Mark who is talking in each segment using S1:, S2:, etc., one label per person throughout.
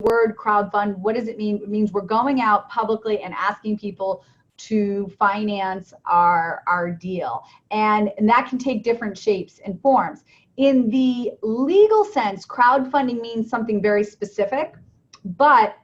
S1: word crowdfund, what does it mean? It means we're going out publicly and asking people to finance our deal. And that can take different shapes and forms. In the legal sense, crowdfunding means something very specific, but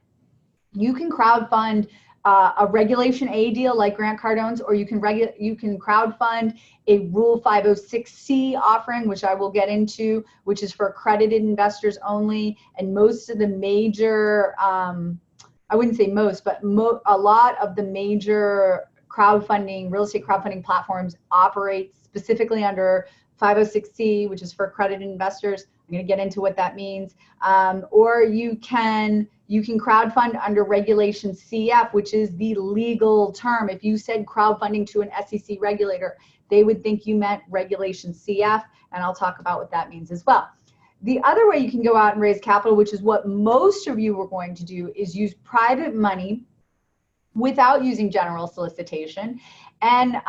S1: you can crowdfund a Regulation A deal like Grant Cardone's, or you can crowdfund a Rule 506C offering, which I will get into, which is for accredited investors only. And most of the major, I wouldn't say most, but a lot of the major crowdfunding, real estate crowdfunding platforms operate specifically under 506C, which is for accredited investors. I'm going to get into what that means. Or you can crowdfund under Regulation CF, which is the legal term. If you said crowdfunding to an SEC regulator, they would think you meant Regulation CF, and I'll talk about what that means as well. The other way you can go out and raise capital, which is what most of you are going to do, is use private money without using general solicitation. And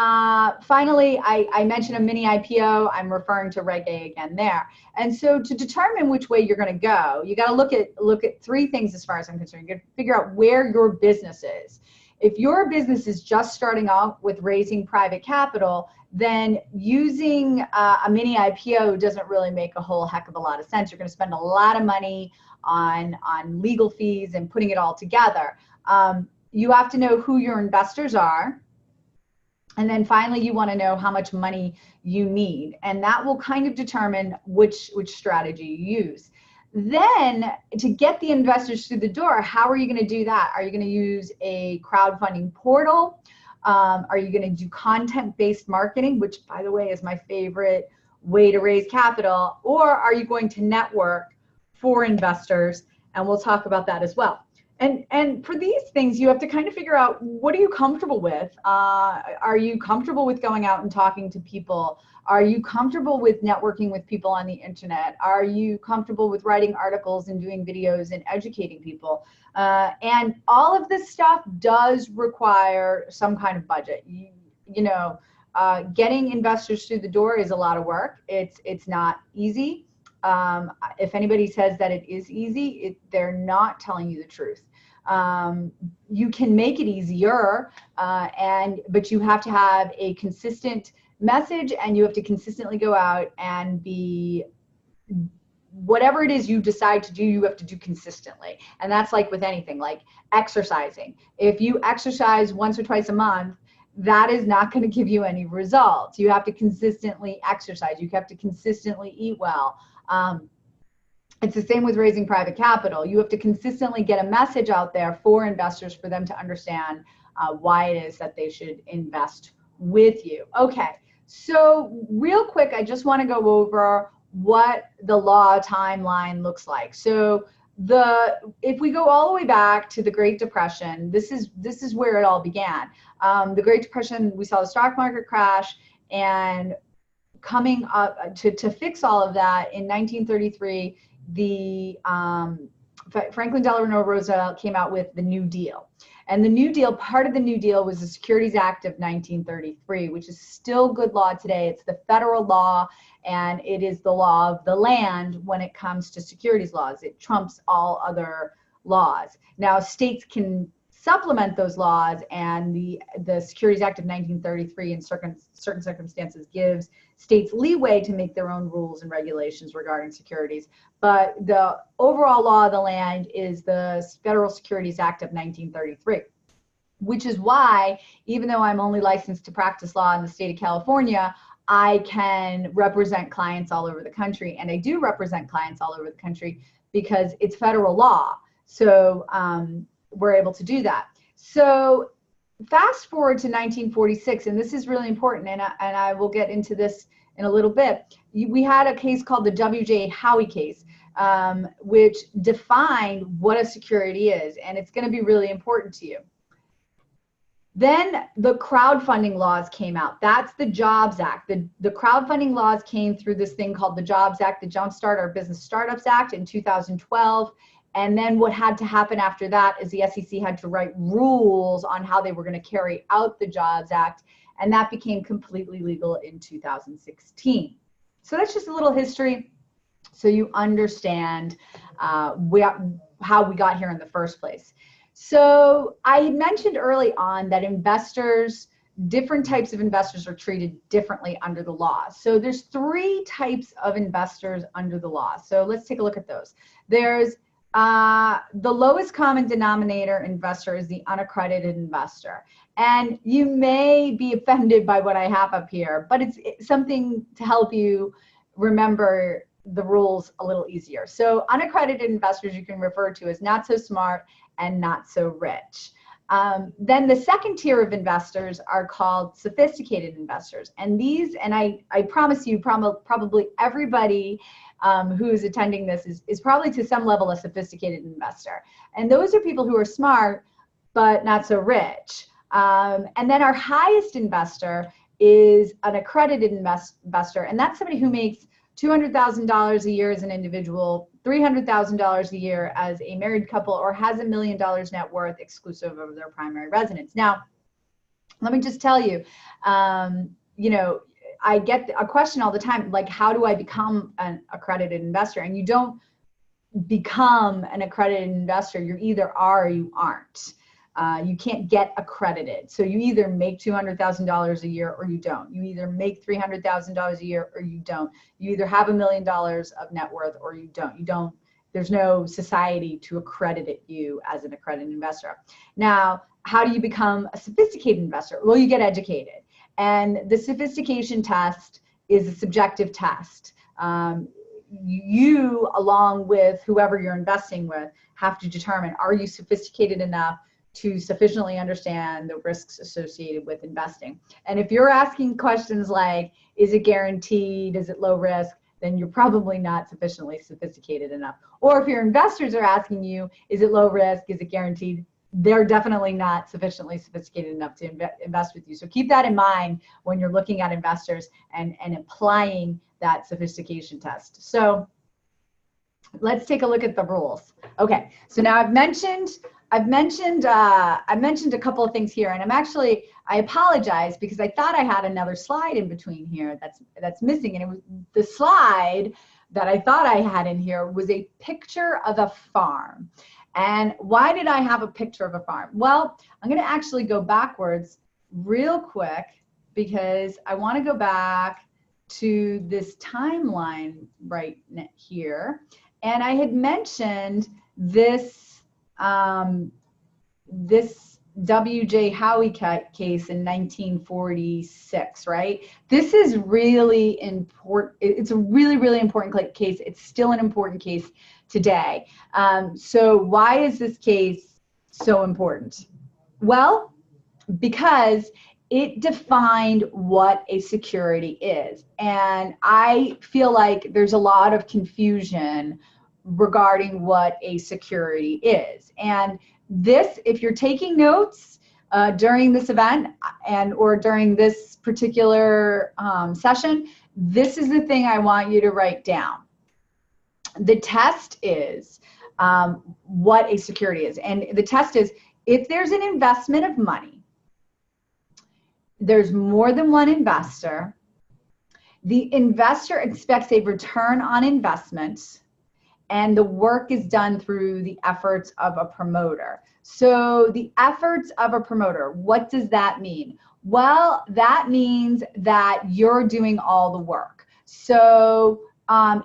S1: finally, I mentioned a mini IPO. I'm referring to Reg A again there. And so to determine which way you're going to go, you got to look at three things as far as I'm concerned. You got to figure out where your business is. If your business is just starting off with raising private capital, then using a mini IPO doesn't really make a whole heck of a lot of sense. You're going to spend a lot of money on legal fees and putting it all together. You have to know who your investors are. And then finally, you want to know how much money you need. And that will kind of determine which strategy you use. Then to get the investors through the door, how are you going to do that? Are you going to use a crowdfunding portal? Are you going to do content-based marketing, which, by the way, is my favorite way to raise capital? Or are you going to network for investors? And we'll talk about that as well. And for these things, you have to kind of figure out, what are you comfortable with? Are you comfortable with going out and talking to people? Are you comfortable with networking with people on the internet? Are you comfortable with writing articles and doing videos and educating people? And all of this stuff does require some kind of budget. Getting investors through the door is a lot of work. It's not easy. If anybody says that it is easy, they're not telling you the truth. You can make it easier, but you have to have a consistent message, and you have to consistently go out and be, whatever it is you decide to do, you have to do consistently. And that's like with anything, like exercising. If you exercise once or twice a month, that is not going to give you any results. You have to consistently exercise. You have to consistently eat well. It's the same with raising private capital. You have to consistently get a message out there for investors, for them to understand why it is that they should invest with you. Okay, so real quick, I just want to go over what the law timeline looks like. So if we go all the way back to the Great Depression, this is where it all began. The Great Depression, we saw the stock market crash, and coming up to fix all of that, in 1933, Franklin Delano Roosevelt came out with the New Deal. And the New Deal, part of the New Deal was the Securities Act of 1933, which is still good law today. It's the federal law, and it is the law of the land when it comes to securities laws. It trumps all other laws. Now, states can supplement those laws, and the Securities Act of 1933 in certain circumstances gives states leeway to make their own rules and regulations regarding securities. But the overall law of the land is the Federal Securities Act of 1933, which is why, even though I'm only licensed to practice law in the state of California, I can represent clients all over the country. And I do represent clients all over the country because it's federal law. So we're able to do that. So fast forward to 1946, and this is really important, and I will get into this in a little bit. We had a case called the W.J. Howie case, which defined what a security is, and it's going to be really important to you. Then the crowdfunding laws came out. That's the Jobs Act. The crowdfunding laws came through this thing called the Jobs Act, the Jumpstart Our Business Startups Act in 2012. And then what had to happen after that is the SEC had to write rules on how they were going to carry out the Jobs Act, and that became completely legal in 2016. So that's just a little history so you understand how we got here in the first place. So I had mentioned early on that different types of investors are treated differently under the law. So there's 3 types of investors under the law. So let's take a look at those. There's the lowest common denominator investor is the unaccredited investor. And you may be offended by what I have up here, but it's something to help you remember the rules a little easier. So unaccredited investors you can refer to as not so smart and not so rich. Then the second tier of investors are called sophisticated investors. And I promise you, probably everybody who is attending this is probably to some level a sophisticated investor. And those are people who are smart, but not so rich. And then our highest investor is an accredited investor. And that's somebody who makes $200,000 a year as an individual, $300,000 a year as a married couple, or has $1 million net worth exclusive of their primary residence. Now, let me just tell you, I get a question all the time, like, how do I become an accredited investor? And you don't become an accredited investor. You either are or you aren't. You can't get accredited. So you either make $200,000 a year or you don't. You either make $300,000 a year or you don't. You either have $1 million of net worth or you don't. There's no society to accredit you as an accredited investor. Now, how do you become a sophisticated investor? Well, you get educated. And the sophistication test is a subjective test. You, along with whoever you're investing with, have to determine, are you sophisticated enough to sufficiently understand the risks associated with investing? And if you're asking questions like, is it guaranteed? Is it low risk? Then you're probably not sufficiently sophisticated enough. Or if your investors are asking you, is it low risk? Is it guaranteed? They're definitely not sufficiently sophisticated enough to invest with you. So keep that in mind when you're looking at investors and applying that sophistication test. So let's take a look at the rules. Okay, so now I've mentioned a couple of things here, and I apologize because I thought I had another slide in between here that's missing, and it was the slide that I thought I had in here was a picture of a farm. And why did I have a picture of a farm? Well, I'm going to actually go backwards real quick because I want to go back to this timeline right here. And I had mentioned this W.J. Howie case in 1946, right? This is really important. It's a really, really important case. It's still an important case today. So why is this case so important? Well, because it defined what a security is. And I feel like there's a lot of confusion regarding what a security is. And this, if you're taking notes during this event or during this particular session, this is the thing I want you to write down. The test is what a security is. And the test is, if there's an investment of money, there's more than one investor, the investor expects a return on investment, and the work is done through the efforts of a promoter. So the efforts of a promoter, what does that mean? Well, that means that you're doing all the work. So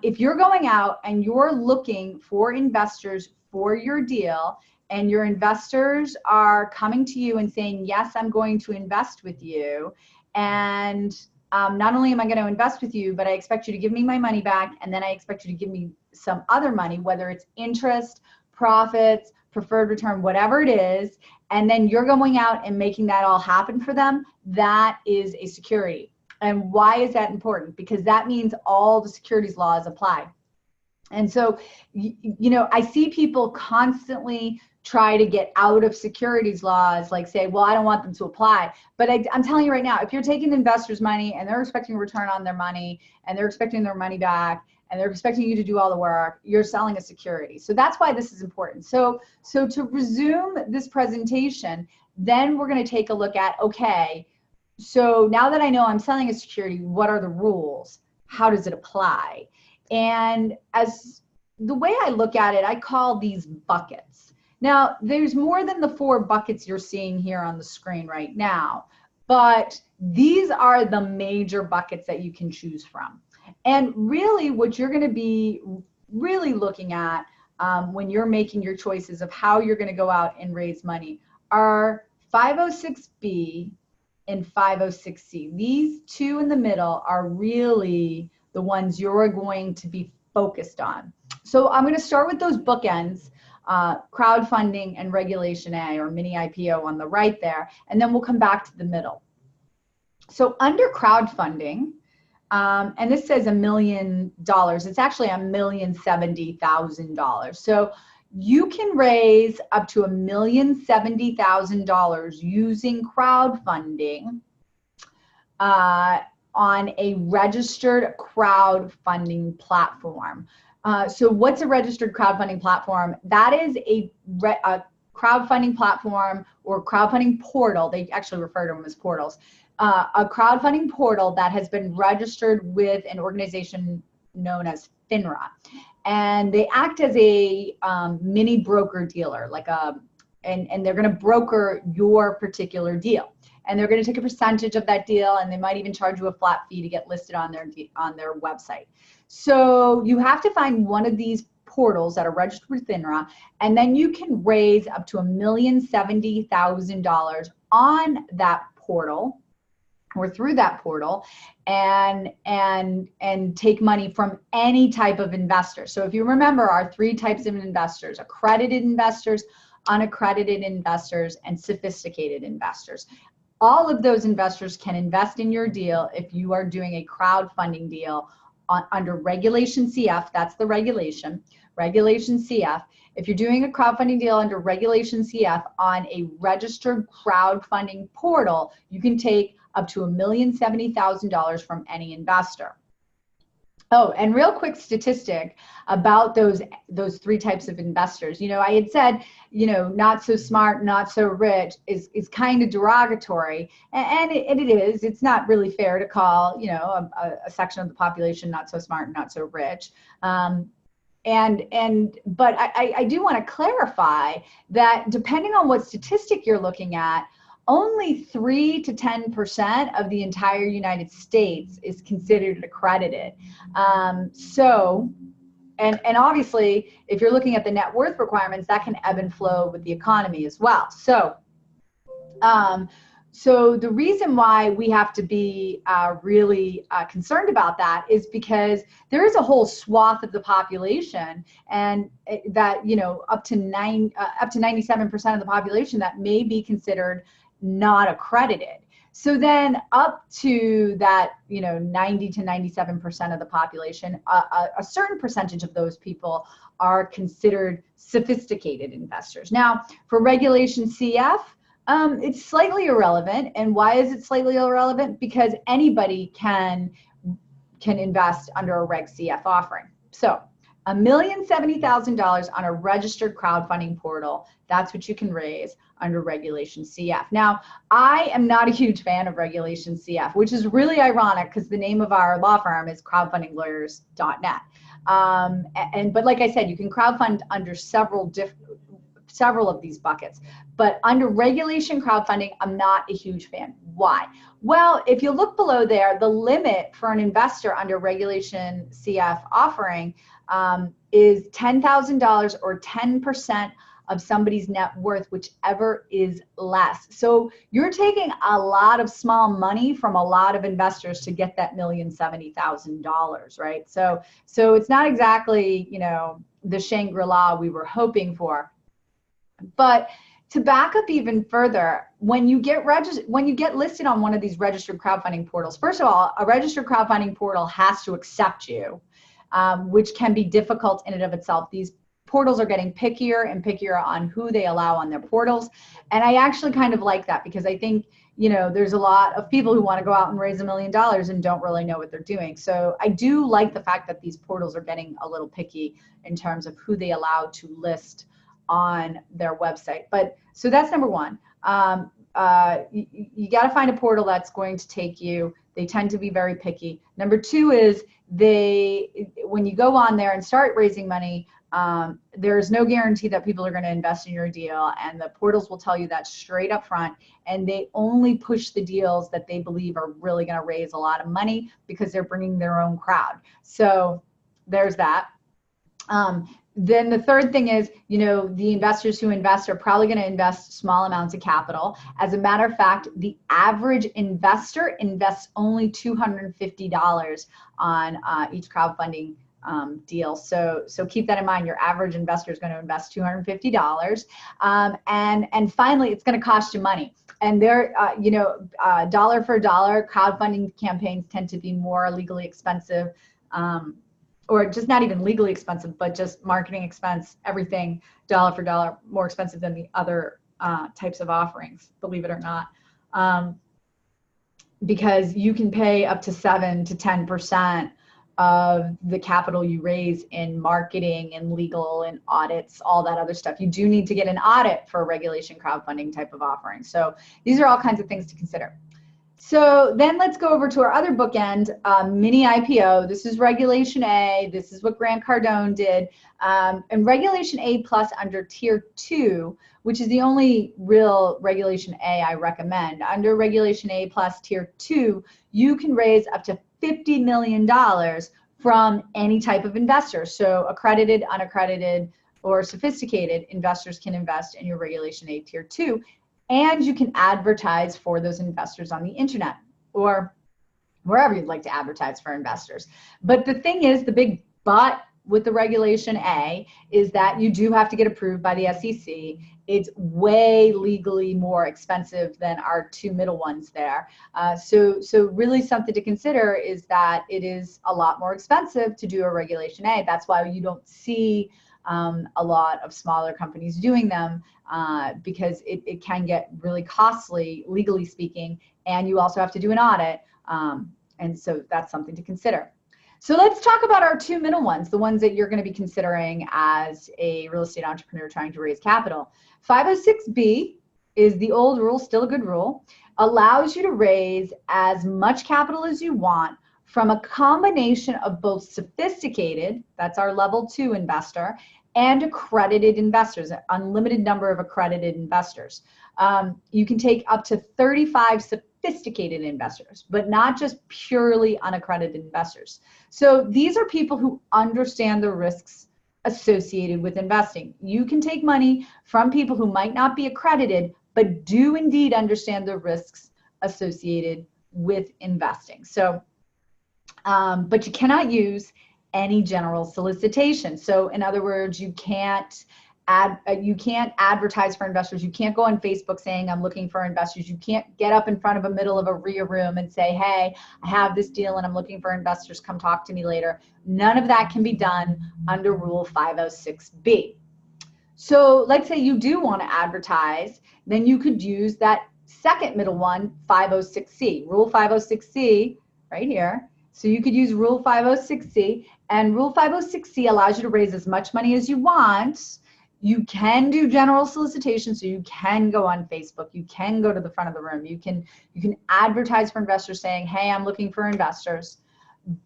S1: if you're going out and you're looking for investors for your deal, and your investors are coming to you and saying, yes, I'm going to invest with you, and not only am I going to invest with you, but I expect you to give me my money back, and then I expect you to give me some other money, whether it's interest, profits, preferred return, whatever it is, and then you're going out and making that all happen for them, that is a security. And why is that important? Because that means all the securities laws apply. And so, I see people constantly try to get out of securities laws, like say, well, I don't want them to apply. But I'm telling you right now, if you're taking investors' money and they're expecting a return on their money and they're expecting their money back and they're expecting you to do all the work, you're selling a security. So that's why this is important. So to resume this presentation, then we're going to take a look at, okay, so now that I know I'm selling a security, what are the rules? How does it apply? And as the way I look at it, I call these buckets. Now, there's more than the 4 buckets you're seeing here on the screen right now, but these are the major buckets that you can choose from. And really what you're going to be really looking at when you're making your choices of how you're going to go out and raise money are 506B and 506C. These 2 in the middle are really the ones you're going to be focused on. So I'm going to start with those bookends, crowdfunding and Regulation A, or mini IPO on the right there, and then we'll come back to the middle. So under crowdfunding, and this says $1 million, it's actually $1,070,000. So you can raise up to $1,070,000 using crowdfunding on a registered crowdfunding platform. So what's a registered crowdfunding platform? That is a crowdfunding platform or crowdfunding portal. They actually refer to them as portals. A crowdfunding portal that has been registered with an organization known as FINRA. And they act as a mini broker dealer, like and they're going to broker your particular deal. And they're going to take a percentage of that deal, and they might even charge you a flat fee to get listed on their website. So you have to find one of these portals that are registered with FINRA, and then you can raise up to $1,070,000 on that portal or through that portal, and take money from any type of investor. So if you remember our 3 types of investors: accredited investors, unaccredited investors, and sophisticated investors. All of those investors can invest in your deal if you are doing a crowdfunding deal under Regulation CF. That's the regulation, Regulation CF. If you're doing a crowdfunding deal under Regulation CF on a registered crowdfunding portal, you can take up to $1,070,000 from any investor. Oh, and real quick statistic about those 3 types of investors. You know, I had said, you know, not so smart, not so rich is kind of derogatory, and it is. It's not really fair to call, you know, a section of the population not so smart and not so rich. But I do want to clarify that depending on what statistic you're looking at, only 3 to 10% of the entire United States is considered accredited. And obviously, if you're looking at the net worth requirements, that can ebb and flow with the economy as well. So the reason why we have to be really concerned about that is because there is a whole swath of the population, and that, you know, up to 97% of the population that may be considered not accredited. So then up to that, you know, 90 to 97% of the population, a certain percentage of those people are considered sophisticated investors. Now, for Regulation CF, it's slightly irrelevant. And why is it slightly irrelevant? Because anybody can invest under a Reg CF offering. So $1,070,000 on a registered crowdfunding portal, that's what you can raise under Regulation CF. Now, I am not a huge fan of Regulation CF, which is really ironic because the name of our law firm is crowdfundinglawyers.net. But like I said, you can crowdfund under several of these buckets. But under regulation crowdfunding, I'm not a huge fan. Why? Well, if you look below there, the limit for an investor under Regulation CF offering is $10,000 or 10% of somebody's net worth, whichever is less. So you're taking a lot of small money from a lot of investors to get that $1,070,000, right? So it's not exactly, you know, the Shangri-La we were hoping for. But to back up even further, when you get listed on one of these registered crowdfunding portals, first of all, a registered crowdfunding portal has to accept you, which can be difficult in and of itself. These portals are getting pickier and pickier on who they allow on their portals. And I actually kind of like that, because I think, you know, there's a lot of people who want to go out and raise $1 million and don't really know what they're doing. So I do like the fact that these portals are getting a little picky in terms of who they allow to list on their website. But so that's number one. You got to find a portal that's going to take you They tend to be very picky. Number two is when you go on there and start raising money, there's no guarantee that people are going to invest in your deal, and the portals will tell you that straight up front, and they only push the deals that they believe are really going to raise a lot of money because they're bringing their own crowd. So there's that. Then the third thing is, the investors who invest are probably going to invest small amounts of capital. As a matter of fact, the average investor invests only $250 on each crowdfunding deal. So keep that in mind. Your average investor is going to invest $250. And finally, it's going to cost you money. And they're, dollar for dollar, crowdfunding campaigns tend to be more legally expensive. Or just not even legally expensive, but just marketing expense, everything dollar for dollar more expensive than the other types of offerings, believe it or not. Because you can pay up to 7 to 10% of the capital you raise in marketing and legal and audits, all that other stuff. You do need to get an audit for a regulation crowdfunding type of offering. So these are all kinds of things to consider. So then let's go over to our other bookend, mini IPO. This is Regulation A. This is what Grant Cardone did. And Regulation A plus under Tier 2, which is the only real Regulation A I recommend. Under Regulation A plus Tier 2, you can raise up to $50 million from any type of investor. So accredited, unaccredited, or sophisticated investors can invest in your Regulation A Tier 2. And you can advertise for those investors on the internet or wherever you'd like to advertise for investors. But the thing is, the big but with the Regulation A is that you do have to get approved by the SEC. It's way legally more expensive than our two middle ones there. So really something to consider is that it is a lot more expensive to do a Regulation A. That's why you don't see a lot of smaller companies doing them because it can get really costly, legally speaking, and you also have to do an audit. And so that's something to consider. So let's talk about our two middle ones, the ones that you're going to be considering as a real estate entrepreneur trying to raise capital. 506B is the old rule, still a good rule, allows you to raise as much capital as you want from a combination of both sophisticated, that's our level 2 investor, and accredited investors, an unlimited number of accredited investors. You can take up to 35 sophisticated investors, but not just purely unaccredited investors. So these are people who understand the risks associated with investing. You can take money from people who might not be accredited, but do indeed understand the risks associated with investing. So, but you cannot use any general solicitation. So in other words, you can't advertise for investors. You can't go on Facebook saying, I'm looking for investors. You can't get up in front of a middle of a RIA room and say, hey, I have this deal and I'm looking for investors. Come talk to me later. None of that can be done under Rule 506B. So let's say you do want to advertise, then you could use that second middle one, 506C. Rule 506C right here. So you could use Rule 506C, and Rule 506C allows you to raise as much money as you want. You can do general solicitation, so you can go on Facebook, you can go to the front of the room, you can advertise for investors saying, hey, I'm looking for investors,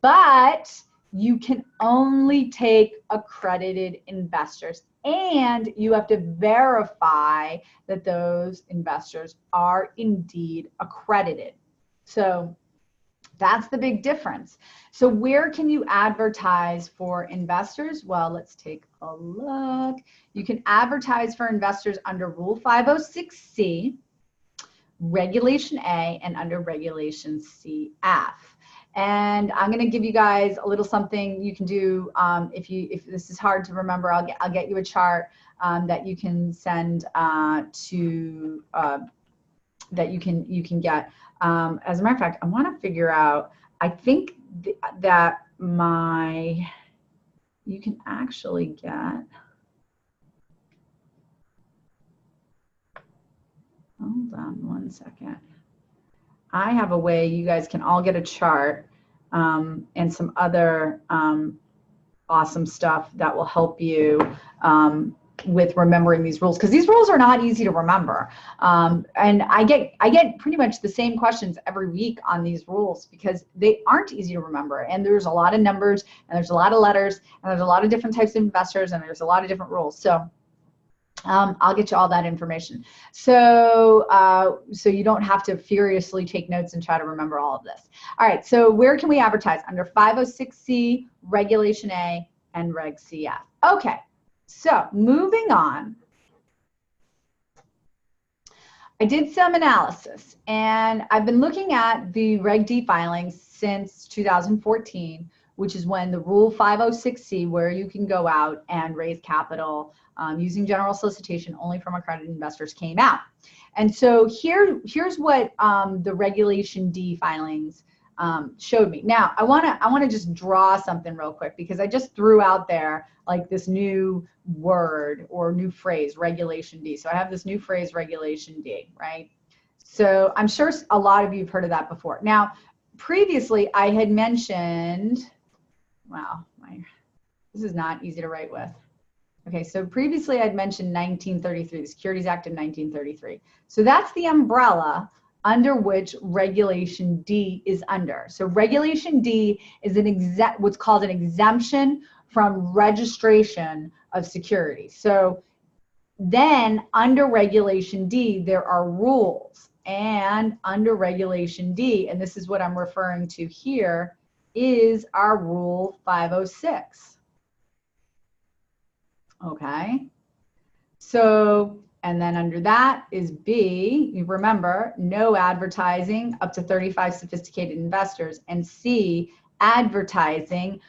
S1: but you can only take accredited investors, and you have to verify that those investors are indeed accredited. So that's the big difference. So where can you advertise for investors? Well, let's take a look. You can advertise for investors under Rule 506C, Regulation A, and under Regulation CF. And I'm going to give you guys a little something you can do. If this is hard to remember, I'll get you a chart that you can send to that you can get. As a matter of fact, I want to figure out, I think that you can actually get, hold on one second. I have a way you guys can all get a chart and some other awesome stuff that will help you with remembering these rules, because these rules are not easy to remember. And I get pretty much the same questions every week on these rules because they aren't easy to remember. And there's a lot of numbers, and there's a lot of letters, and there's a lot of different types of investors, and there's a lot of different rules. So I'll get you all that information. So so you don't have to furiously take notes and try to remember all of this. All right, so where can we advertise? Under 506C, Regulation A, and Reg CF. Okay, so moving on. I did some analysis, and I've been looking at the Reg D filings since 2014, which is when the Rule 506C, where you can go out and raise capital using general solicitation only from accredited investors, came out. And so here's what the Regulation D filings showed me. Now, I wanna just draw something real quick, because I just threw out there like this new word or new phrase, Regulation D. So I have this new phrase, Regulation D, right? So I'm sure a lot of you have heard of that before. Now, previously I had mentioned, wow, this is not easy to write with. Okay, so previously I'd mentioned 1933, the Securities Act of 1933. So that's the umbrella under which Regulation D is under. So Regulation D is what's called an exemption from registration of securities. So then under Regulation D, there are rules. And under Regulation D, and this is what I'm referring to here, is our Rule 506. Okay, so, and then under that is B, you remember, no advertising up to 35 sophisticated investors, and C, advertising,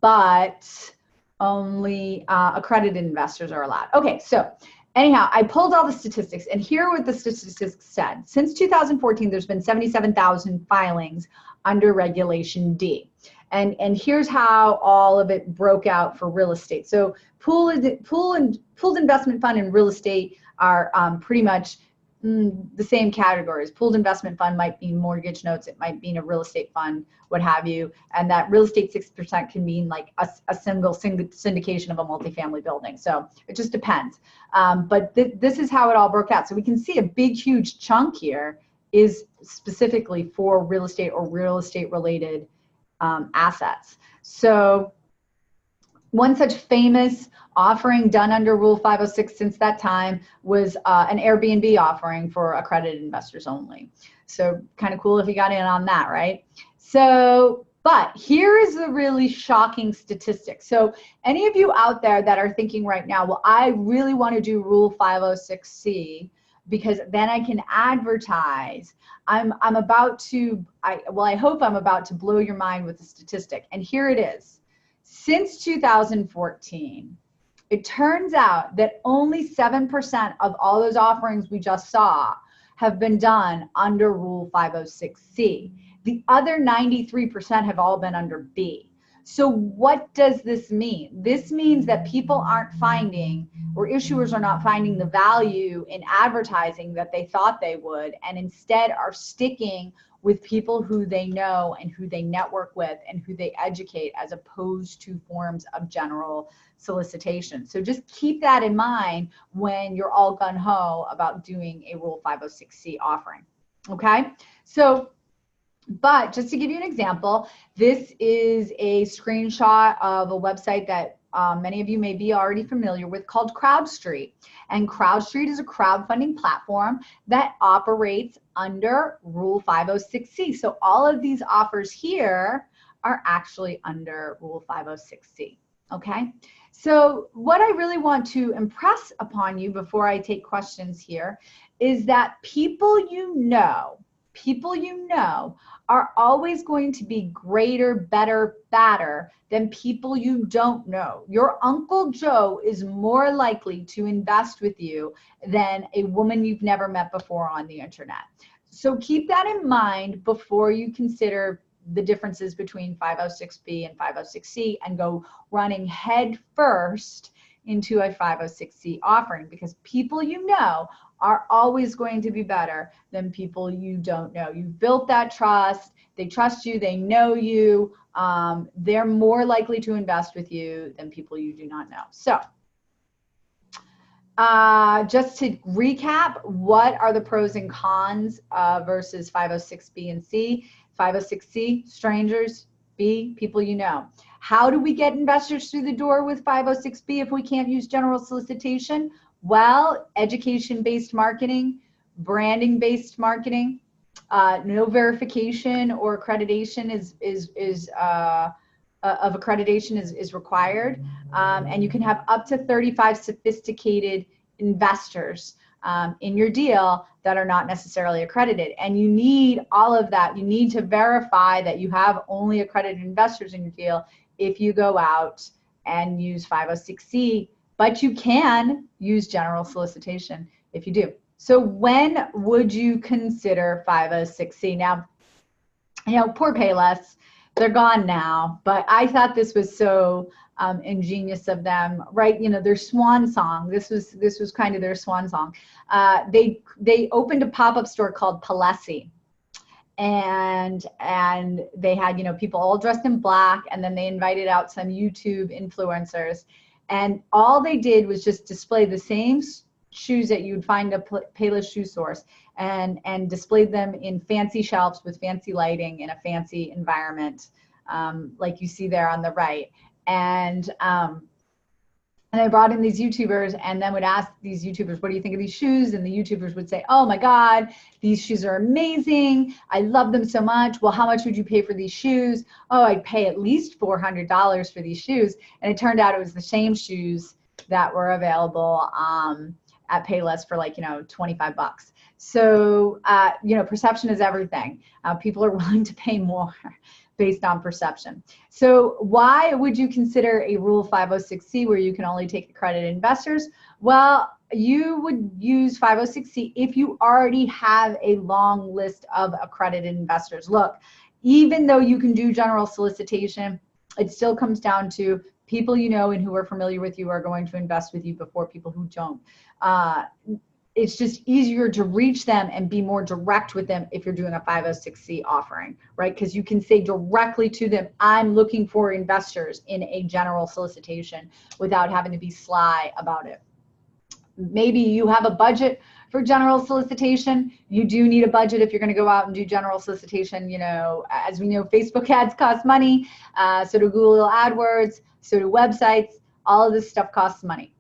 S1: but only accredited investors are allowed. Okay, so anyhow, I pulled all the statistics, and here are what the statistics said. Since 2014, there's been 77,000 filings under Regulation D. And here's how all of it broke out for real estate. So pooled investment fund and real estate are pretty much the same categories. Pooled investment fund might be mortgage notes, it might be a real estate fund, what have you. And that real estate 6% can mean like a single syndication of a multifamily building. So it just depends. But this is how it all broke out. So we can see a big, huge chunk here is specifically for real estate or real estate related assets. So one such famous offering done under Rule 506 since that time was an Airbnb offering for accredited investors only. So kind of cool if you got in on that, right? So, but here is a really shocking statistic. So any of you out there that are thinking right now, well, I really want to do Rule 506C because then I can advertise. I hope I'm about to blow your mind with the statistic. And here it is. Since 2014, it turns out that only 7% of all those offerings we just saw have been done under Rule 506C. The other 93% have all been under B. So what does this mean? This means that people aren't finding, or issuers are not finding, the value in advertising that they thought they would, and instead are sticking with people who they know and who they network with and who they educate, as opposed to forms of general solicitation. So just keep that in mind when you're all gung-ho about doing a Rule 506C offering, okay? So, but just to give you an example, this is a screenshot of a website that many of you may be already familiar with, called CrowdStreet. And CrowdStreet is a crowdfunding platform that operates under Rule 506C. So all of these offers here are actually under Rule 506C, okay? So what I really want to impress upon you before I take questions here is that people you know are always going to be greater, better, badder than people you don't know. Your Uncle Joe is more likely to invest with you than a woman you've never met before on the internet. So keep that in mind before you consider the differences between 506B and 506C and go running head first into a 506C offering, because people you know are always going to be better than people you don't know. You've built that trust. They trust you. They know you. They're more likely to invest with you than people you do not know. So Just to recap, what are the pros and cons versus 506B and C? 506C, strangers. B, people you know. How do we get investors through the door with 506B if we can't use general solicitation? Well, education-based marketing, branding-based marketing, no verification or accreditation of accreditation is required, and you can have up to 35 sophisticated investors in your deal that are not necessarily accredited. And you need all of that. You need to verify that you have only accredited investors in your deal if you go out and use 506C, but you can use general solicitation if you do. So when would you consider 506C? Now, poor Payless, they're gone now, but I thought this was so ingenious of them, right? Their swan song. This was kind of their swan song. They opened a pop-up store called Palessi, and they had people all dressed in black, and then they invited out some YouTube influencers, and all they did was just display the same shoes that you'd find at Payless shoe source, and displayed them in fancy shelves with fancy lighting in a fancy environment, like you see there on the right. And I brought in these YouTubers, and then would ask these YouTubers, what do you think of these shoes? And the YouTubers would say, oh my God, these shoes are amazing. I love them so much. Well, how much would you pay for these shoes? Oh, I'd pay at least $400 for these shoes. And it turned out it was the same shoes that were available at Payless for like, 25 bucks. So, perception is everything. People are willing to pay more based on perception. So why would you consider a Rule 506C where you can only take accredited investors? Well, you would use 506C if you already have a long list of accredited investors. Look, even though you can do general solicitation, it still comes down to people you know and who are familiar with you are going to invest with you before people who don't. It's just easier to reach them and be more direct with them if you're doing a 506C offering, right? Because you can say directly to them, I'm looking for investors in a general solicitation without having to be sly about it. Maybe you have a budget for general solicitation. You do need a budget if you're going to go out and do general solicitation. As we know, Facebook ads cost money, so do Google AdWords, so do websites. All of this stuff costs money.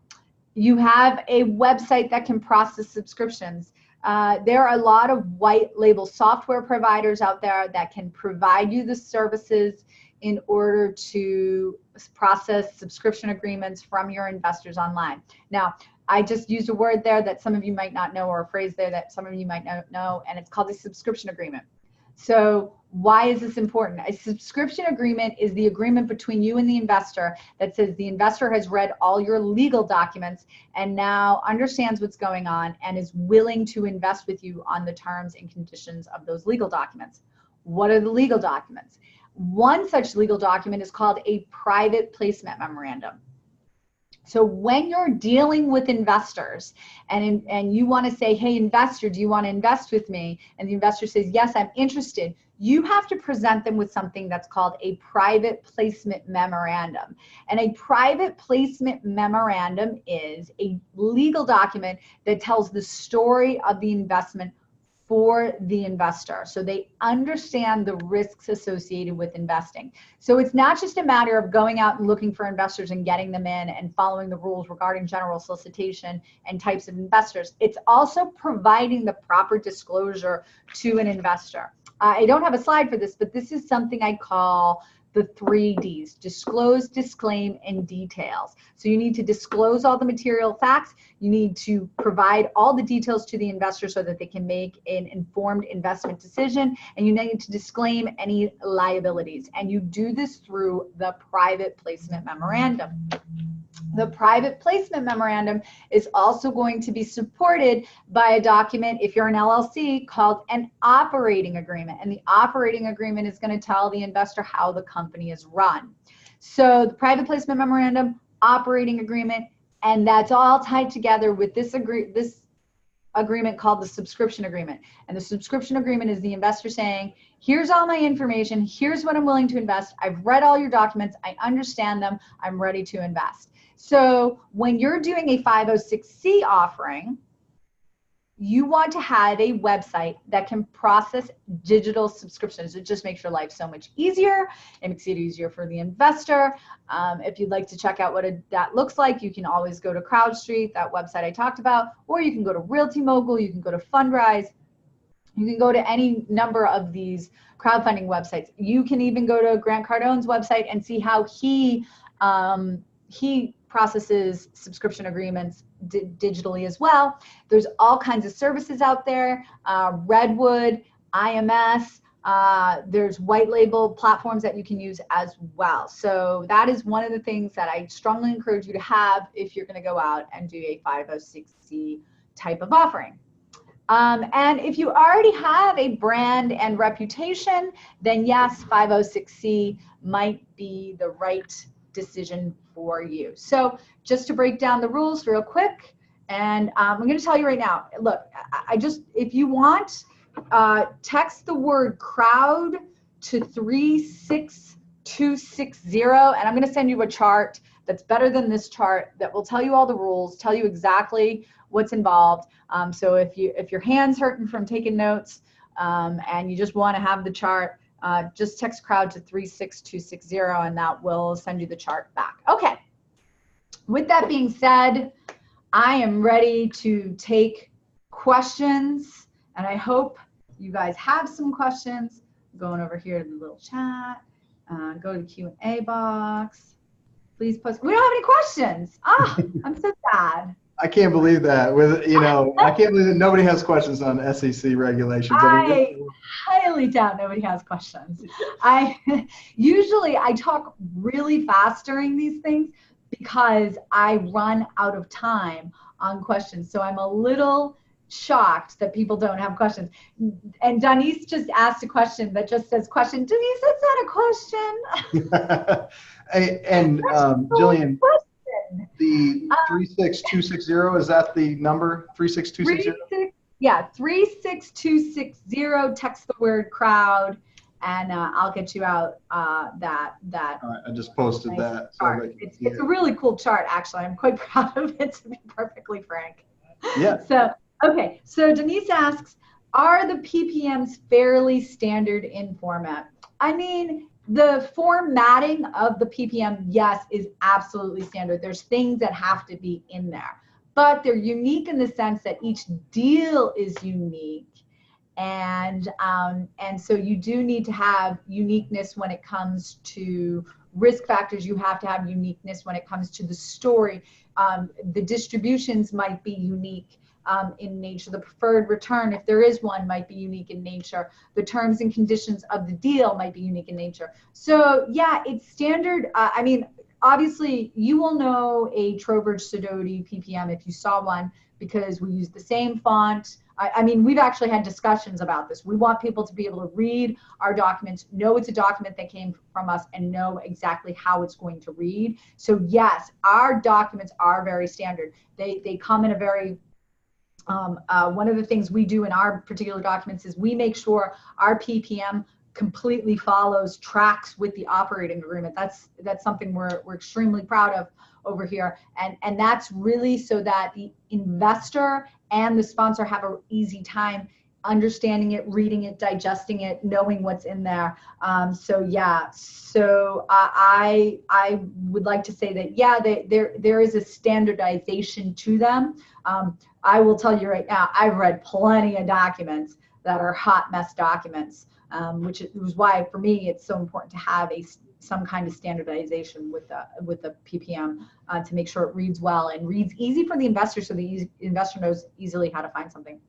S1: You have a website that can process subscriptions. There are a lot of white label software providers out there that can provide you the services in order to process subscription agreements from your investors online. Now, I just used a word there that some of you might not know, or a phrase there that some of you might not know, and it's called a subscription agreement. So why is this important? A subscription agreement is the agreement between you and the investor that says the investor has read all your legal documents and now understands what's going on and is willing to invest with you on the terms and conditions of those legal documents. What are the legal documents? One such legal document is called a private placement memorandum. So when you're dealing with investors and you want to say, hey, investor, do you want to invest with me? And the investor says, yes, I'm interested. You have to present them with something that's called a private placement memorandum. And a private placement memorandum is a legal document that tells the story of the investment for the investor, so they understand the risks associated with investing. So it's not just a matter of going out and looking for investors and getting them in and following the rules regarding general solicitation and types of investors. It's also providing the proper disclosure to an investor. I don't have a slide for this, but this is something I call the 3 Ds: disclose, disclaim, and details. So you need to disclose all the material facts. You need to provide all the details to the investor so that they can make an informed investment decision. And you need to disclaim any liabilities. And you do this through the private placement memorandum. The private placement memorandum is also going to be supported by a document, if you're an LLC, called an operating agreement. And the operating agreement is going to tell the investor how the company is run. So the private placement memorandum, operating agreement, and that's all tied together with this agreement called the subscription agreement. And the subscription agreement is the investor saying, here's all my information, here's what I'm willing to invest, I've read all your documents, I understand them, I'm ready to invest. So when you're doing a 506c offering, you want to have a website that can process digital subscriptions. It just makes your life so much easier. It makes it easier for the investor. If you'd like to check out what that looks like, you can always go to CrowdStreet, that website I talked about, or you can go to Realty Mogul, you can go to Fundrise, you can go to any number of these crowdfunding websites. You can even go to Grant Cardone's website and see how he processes subscription agreements digitally as well. There's all kinds of services out there, Redwood, IMS, there's white label platforms that you can use as well. So that is one of the things that I strongly encourage you to have if you're going to go out and do a 506c type of offering. And if you already have a brand and reputation, then yes, 506c might be the right decision for you. So just to break down the rules real quick, and I'm going to tell you right now, look, if you want, text the word crowd to 36260, and I'm going to send you a chart that's better than this chart that will tell you all the rules, tell you exactly what's involved. So if your hand's hurting from taking notes and you just want to have the chart, just text crowd to 36260 and that will send you the chart back. Okay. With that being said, I am ready to take questions, and I hope you guys have some questions. Going over here to the little chat, go to the Q&A box. Please post. We don't have any questions. Ah, I'm so sad.
S2: I can't believe that. I can't believe that nobody has questions on SEC regulations.
S1: I highly doubt nobody has questions. Usually I talk really fast during these things because I run out of time on questions. So I'm a little shocked that people don't have questions. And Denise just asked a question that just says question. Denise, that's not a question.
S2: And Jillian, the 36260, is that the number? 36260?
S1: Yeah, 36260. Text the word crowd, and I'll get you out that.
S2: All right, I just posted nice that.
S1: So it's a really cool chart, actually. I'm quite proud of it, to be perfectly frank.
S2: Yeah.
S1: So, okay. So Denise asks, are the PPMs fairly standard in format? I mean, the formatting of the PPM, yes, is absolutely standard. There's things that have to be in there, but they're unique in the sense that each deal is unique. And so you do need to have uniqueness when it comes to risk factors. You have to have uniqueness when it comes to the story. The distributions might be unique in nature. The preferred return, if there is one, might be unique in nature. The terms and conditions of the deal might be unique in nature. So yeah, it's standard. I mean, obviously you will know a Trowbridge Sidoti PPM if you saw one, because we use the same font. I mean, we've actually had discussions about this. We want people to be able to read our documents, know it's a document that came from us, and know exactly how it's going to read. So yes, our documents are very standard. They come in a very one of the things we do in our particular documents is we make sure our PPM completely tracks with the operating agreement. That's something we're extremely proud of over here. And that's really so that the investor and the sponsor have an easy time understanding it, reading it, digesting it, knowing what's in there. So yeah, so I would like to say that, yeah, there is a standardization to them. I will tell you right now, I've read plenty of documents that are hot mess documents, which is why for me it's so important to have some kind of standardization with the PPM to make sure it reads well and reads easy for the investor, so the investor knows easily how to find something.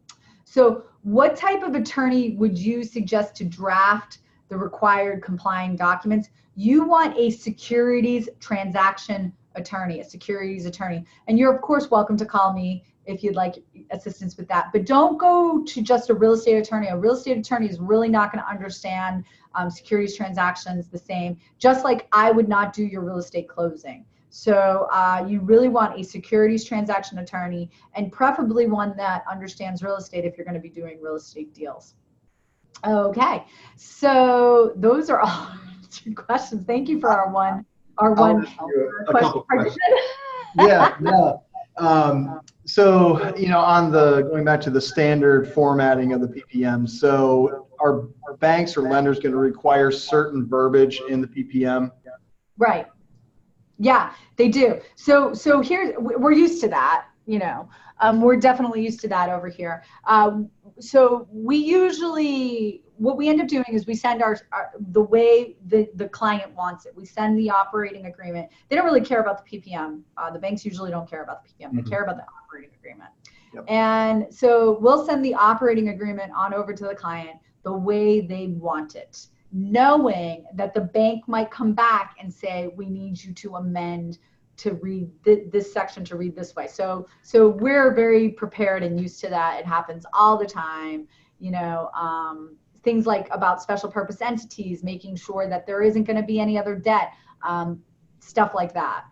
S1: So what type of attorney would you suggest to draft the required complying documents? You want a securities transaction attorney, a securities attorney. And you're of course welcome to call me if you'd like assistance with that. But don't go to just a real estate attorney. A real estate attorney is really not going to understand securities transactions the same, just like I would not do your real estate closing. So you really want a securities transaction attorney, and preferably one that understands real estate if you're going to be doing real estate deals. Okay, so those are all questions. Thank you for our one question.
S2: Yeah, yeah. So, on the going back to the standard formatting of the PPM, so are banks or lenders going to require certain verbiage in the PPM?
S1: Right. Yeah, they do. So here we're used to that, we're definitely used to that over here. So we usually, what we end up doing is we send the way the client wants it. We send the operating agreement. They don't really care about the PPM. The banks usually don't care about the PPM. They care about the operating agreement.
S2: Yep.
S1: And so we'll send the operating agreement on over to the client the way they want it, knowing that the bank might come back and say, we need you to amend to read this section to read this way. So we're very prepared and used to that. It happens all the time. Things like about special purpose entities, making sure that there isn't going to be any other debt, stuff like that.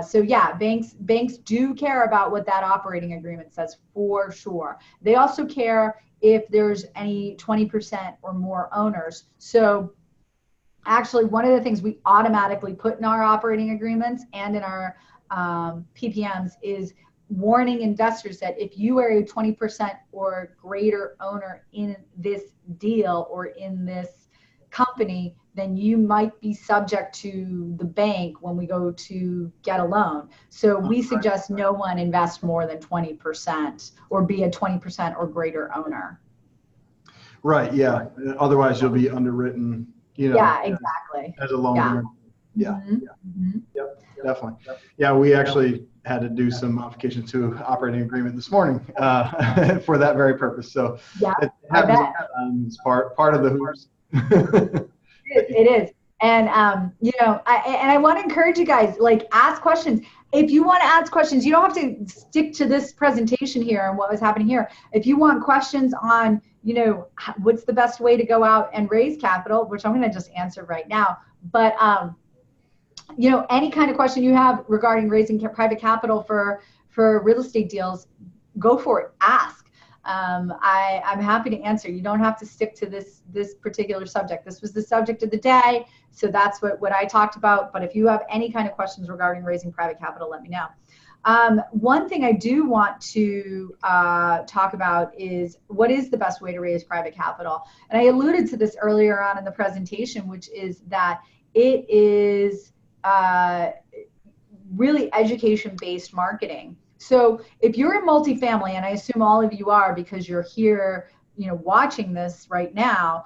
S1: So yeah, banks do care about what that operating agreement says for sure. They also care if there's any 20% or more owners. So actually, one of the things we automatically put in our operating agreements and in our PPMs is warning investors that if you are a 20% or greater owner in this deal or in this company, then you might be subject to the bank when we go to get a loan. So we suggest no one invest more than 20% or be a 20% or greater owner.
S2: Right. Yeah. Otherwise, you'll be underwritten.
S1: Yeah, exactly.
S2: As a loan guarantee. Yeah.
S1: Mm-hmm.
S2: Yeah. Mm-hmm. Yep. Definitely. Yeah. We actually had to do some modifications to operating agreement this morning for that very purpose. So
S1: yeah,
S2: it happens. It's part of the hoops.
S1: It is. And, I want to encourage you guys, ask questions. If you want to ask questions, you don't have to stick to this presentation here and what was happening here. If you want questions on, what's the best way to go out and raise capital, which I'm going to just answer right now. But, any kind of question you have regarding raising private capital for real estate deals, go for it. Ask. I'm happy to answer. You don't have to stick to this particular subject. This was the subject of the day, so that's what I talked about. But if you have any kind of questions regarding raising private capital, let me know. One thing I do want to talk about is what is the best way to raise private capital. And I alluded to this earlier on in the presentation, which is that it is really education-based marketing. So if you're in multifamily, and I assume all of you are because you're here, watching this right now,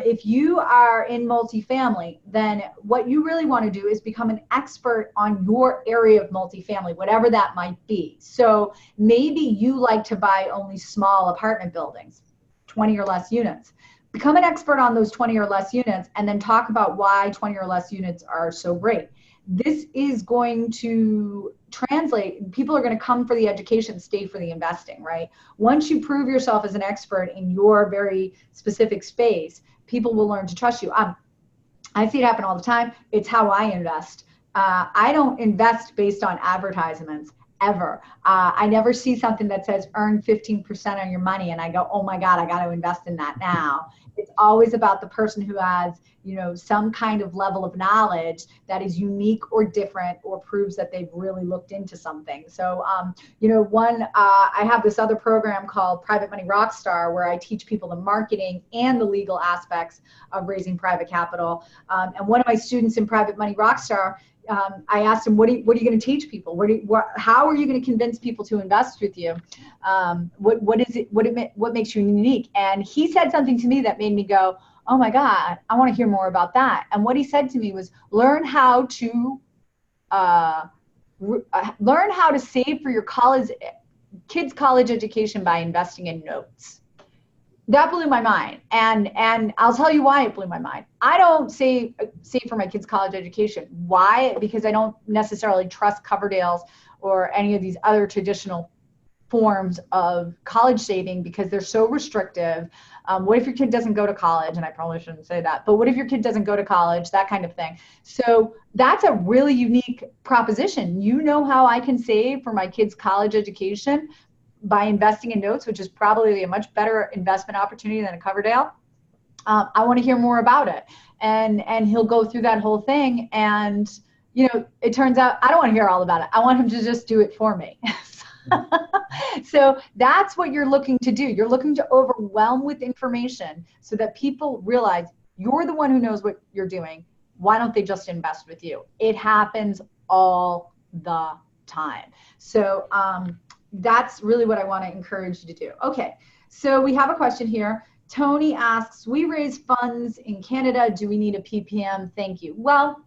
S1: if you are in multifamily, then what you really want to do is become an expert on your area of multifamily, whatever that might be. So maybe you like to buy only small apartment buildings, 20 or less units. Become an expert on those 20 or less units and then talk about why 20 or less units are so great. This is going to translate. People are going to come for the education, stay for the investing, right? Once you prove yourself as an expert in your very specific space, people will learn to trust you. I see it happen all the time. It's how I invest. I don't invest based on advertisements ever. I never see something that says earn 15% on your money and I go, oh my God, I got to invest in that now. It's always about the person who has, some kind of level of knowledge that is unique or different or proves that they've really looked into something. So, I have this other program called Private Money Rockstar where I teach people the marketing and the legal aspects of raising private capital. And one of my students in Private Money Rockstar, I asked him, what are you going to teach people? How are you going to convince people to invest with you? What is it? What makes you unique? And he said something to me that made me go, oh my God, I want to hear more about that. And what he said to me was, learn how to save for your kids' college education by investing in notes. That blew my mind, and I'll tell you why it blew my mind. I don't save for my kids' college education. Why? Because I don't necessarily trust Coverdale's or any of these other traditional forms of college saving because they're so restrictive. What if your kid doesn't go to college? And I probably shouldn't say that, but what if your kid doesn't go to college? That kind of thing. So that's a really unique proposition. You know how I can save for my kids' college education? By investing in notes, which is probably a much better investment opportunity than a Coverdale. I want to hear more about it. And he'll go through that whole thing. And, it turns out I don't want to hear all about it. I want him to just do it for me. So that's what you're looking to do. You're looking to overwhelm with information so that people realize you're the one who knows what you're doing. Why don't they just invest with you? It happens all the time. So that's really what I want to encourage you to do. Okay, so we have a question here. Tony asks, we raise funds in Canada. Do we need a PPM? Thank you. Well,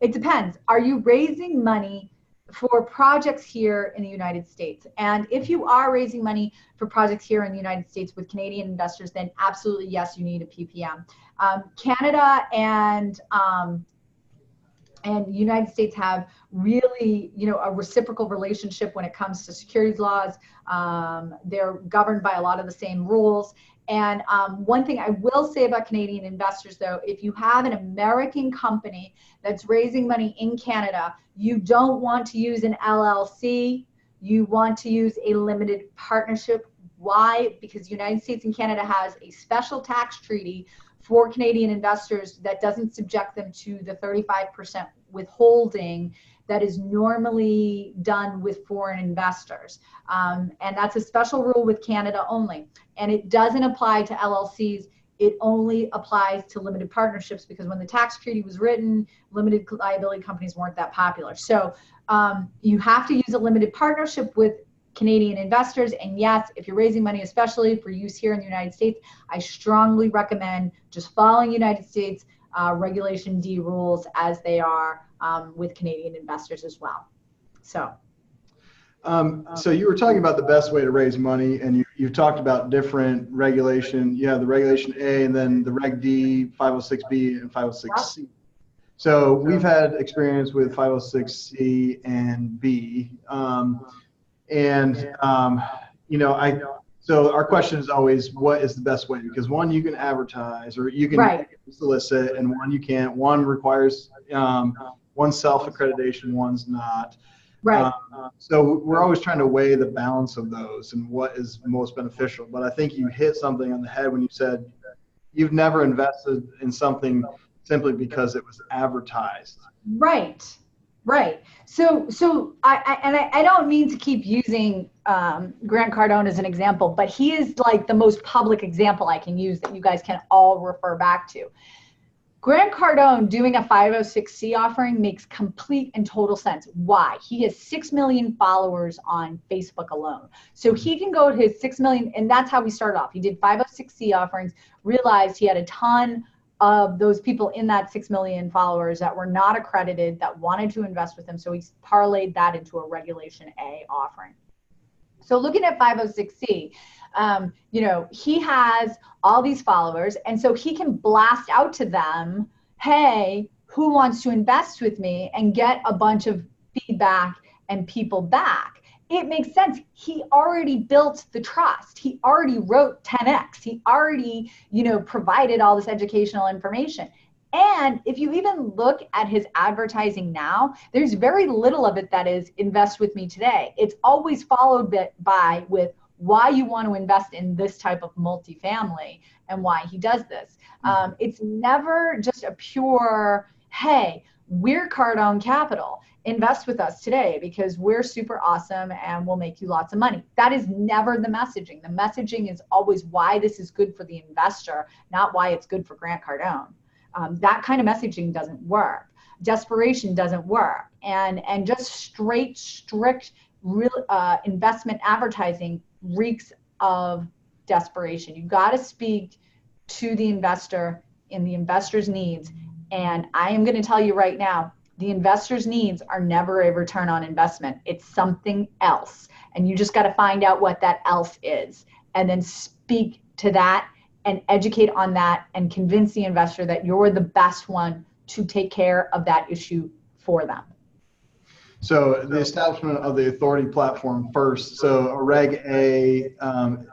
S1: it depends. Are you raising money for projects here in the United States? And if you are raising money for projects here in the United States with Canadian investors, then absolutely yes, you need a PPM. Canada and United States have really, a reciprocal relationship when it comes to securities laws. They're governed by a lot of the same rules. And one thing I will say about Canadian investors, though, if you have an American company that's raising money in Canada, you don't want to use an LLC. You want to use a limited partnership. Why? Because the United States and Canada has a special tax treaty for Canadian investors that doesn't subject them to the 35% withholding that is normally done with foreign investors. And that's a special rule with Canada only. And it doesn't apply to LLCs. It only applies to limited partnerships, because when the tax treaty was written, limited liability companies weren't that popular. So you have to use a limited partnership with Canadian investors. And yes, if you're raising money, especially for use here in the United States, I strongly recommend just following United States Regulation D rules as they are with Canadian investors as well. So
S2: you were talking about the best way to raise money, and you talked about different regulation. You have the Regulation A, and then the Reg D, 506B, and 506C. So we've had experience with 506C and B. So our question is always, what is the best way? Because one, you can advertise, or you can solicit, and one you can't. One requires one's self-accreditation, one's not.
S1: Right.
S2: So we're always trying to weigh the balance of those and what is most beneficial. But I think you hit something on the head when you said you've never invested in something simply because it was advertised.
S1: Right. Right. So I don't mean to keep using Grant Cardone as an example, but he is like the most public example I can use that you guys can all refer back to. Grant Cardone doing a 506C offering makes complete and total sense. Why? He has 6 million followers on Facebook alone. So he can go to his 6 million, and that's how we started off. He did 506C offerings, realized he had a ton of those people in that 6 million followers that were not accredited, that wanted to invest with him. So he parlayed that into a Regulation A offering. So looking at 506C, he has all these followers, and so he can blast out to them, hey, who wants to invest with me, and get a bunch of feedback and people back. It makes sense. He already built the trust. He already wrote 10X. He already, provided all this educational information. And if you even look at his advertising now, there's very little of it that is invest with me today. It's always followed by with why you want to invest in this type of multifamily and why he does this. It's never just a pure, hey, we're Cardone Capital. Invest with us today because we're super awesome and we'll make you lots of money. That is never the messaging. The messaging is always why this is good for the investor, not why it's good for Grant Cardone. That kind of messaging doesn't work. Desperation doesn't work. And just strict real investment advertising reeks of desperation. You got to speak to the investor and the investor's needs. And I am going to tell you right now, the investor's needs are never a return on investment. It's something else. And you just got to find out what that else is and then speak to that and educate on that and convince the investor that you're the best one to take care of that issue for them.
S2: So the establishment of the authority platform first. So a Reg A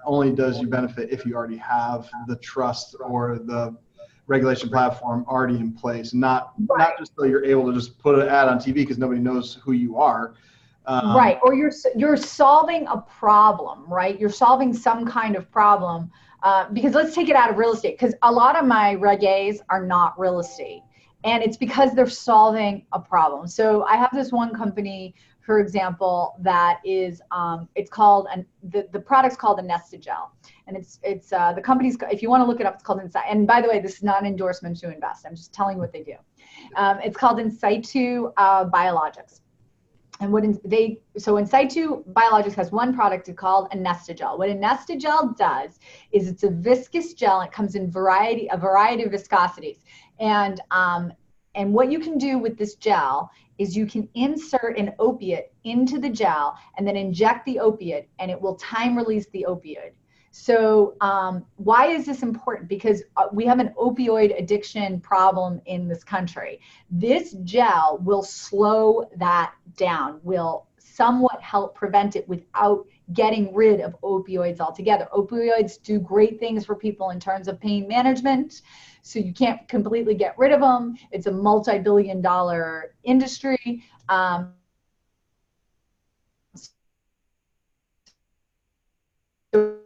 S2: only does you benefit if you already have the trust or the regulation platform already in place, not just so you're able to just put an ad on TV because nobody knows who you are.
S1: Right, or you're solving a problem, right? You're solving some kind of problem because let's take it out of real estate, because a lot of my Reg A's are not real estate. And it's because they're solving a problem. So I have this one company, for example, that is, it's called, the product's called a nested gel. And it's the company's, if you want to look it up, it's called Insight. And by the way, this is not an endorsement to invest. I'm just telling you what they do. It's called In Situ Biologics. And so In Situ Biologics has one product called a nested gel. What a nested gel does is it's a viscous gel. It comes in a variety of viscosities. And what you can do with this gel is you can insert an opiate into the gel and then inject the opiate, and it will time release the opioid. So why is this important? Because we have an opioid addiction problem in this country. This gel will slow that down, will somewhat help prevent it without getting rid of opioids altogether. Opioids do great things for people in terms of pain management. So you can't completely get rid of them. It's a multi-billion-dollar industry. So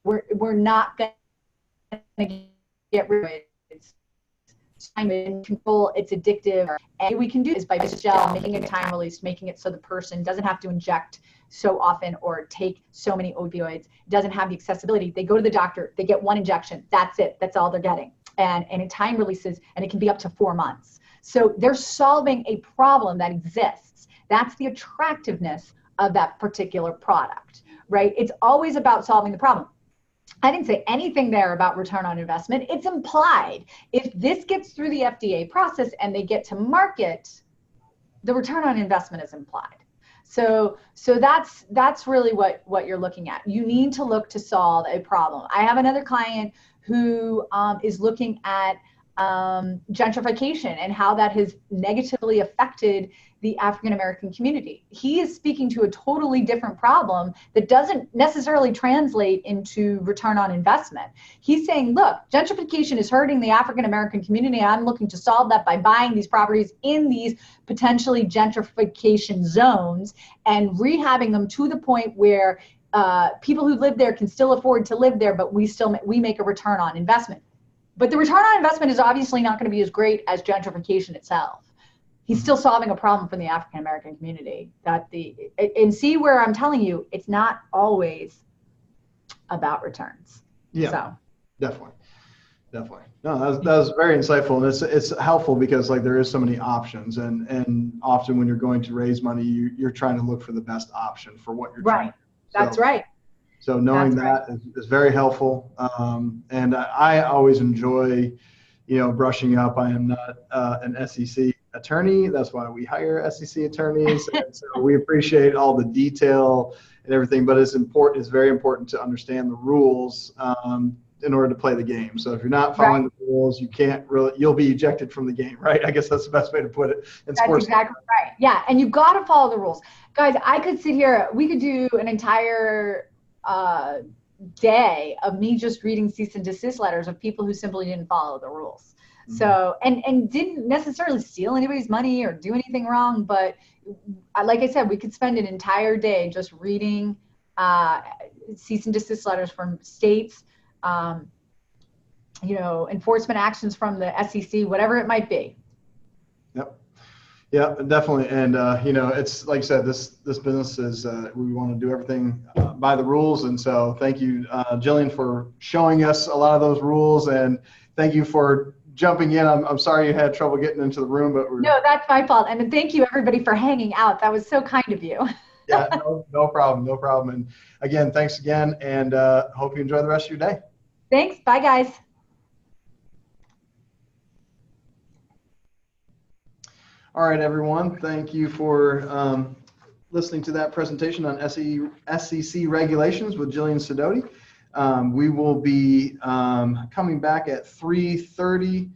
S1: we're not going to get rid of it. It's time and control. It's addictive. And what we can do is by this gel, making it time released, making it so the person doesn't have to inject so often or take so many opioids, doesn't have the accessibility. They go to the doctor, they get one injection. That's it. That's all they're getting. And it time releases, and it can be up to 4 months. So they're solving a problem that exists. That's the attractiveness of that particular product, right? It's always about solving the problem. I didn't say anything there about return on investment. It's implied. If this gets through the FDA process and they get to market, the return on investment is implied. So that's really what you're looking at. You need to look to solve a problem. I have another client who is looking at gentrification and how that has negatively affected the African American community. He is speaking to a totally different problem that doesn't necessarily translate into return on investment. He's saying, look, gentrification is hurting the African American community. I'm looking to solve that by buying these properties in these potentially gentrification zones and rehabbing them to the point where people who live there can still afford to live there, but we make a return on investment. But the return on investment is obviously not going to be as great as gentrification itself. He's still solving a problem for the African American community. And see where I'm telling you, it's not always about returns.
S2: Yeah,
S1: so.
S2: Definitely. No, that was very insightful, and it's helpful because like there is so many options, and often when you're going to raise money, you're trying to look for the best option for what you're trying to do.
S1: That's right.
S2: So knowing that is very helpful, and I always enjoy, brushing up. I am not an SEC attorney. That's why we hire SEC attorneys. And so we appreciate all the detail and everything, but it's very important to understand the rules in order to play the game. So if you're not following the rules, you'll be ejected from the game, right? I guess that's the best way to put it in sports.
S1: That's exactly right. Yeah, and you've got to follow the rules. Guys, I could sit here, we could do an entire day of me just reading cease and desist letters of people who simply didn't follow the rules. So, and didn't necessarily steal anybody's money or do anything wrong, but like I said, we could spend an entire day just reading cease and desist letters from states, enforcement actions from the SEC, whatever it might be.
S2: Yep. Yeah, definitely. And, it's like I said, this business is, we want to do everything by the rules. And so thank you, Jillian, for showing us a lot of those rules. And thank you for jumping in. I'm sorry you had trouble getting into the room, but
S1: no, that's my fault. And thank you everybody for hanging out. That was so kind of you.
S2: Yeah, no problem. And again, thanks again. And hope you enjoy the rest of your day.
S1: Thanks. Bye, guys.
S2: All right, everyone. Thank you for listening to that presentation on SEC regulations with Jillian Sidoti. We will be coming back at 3:30.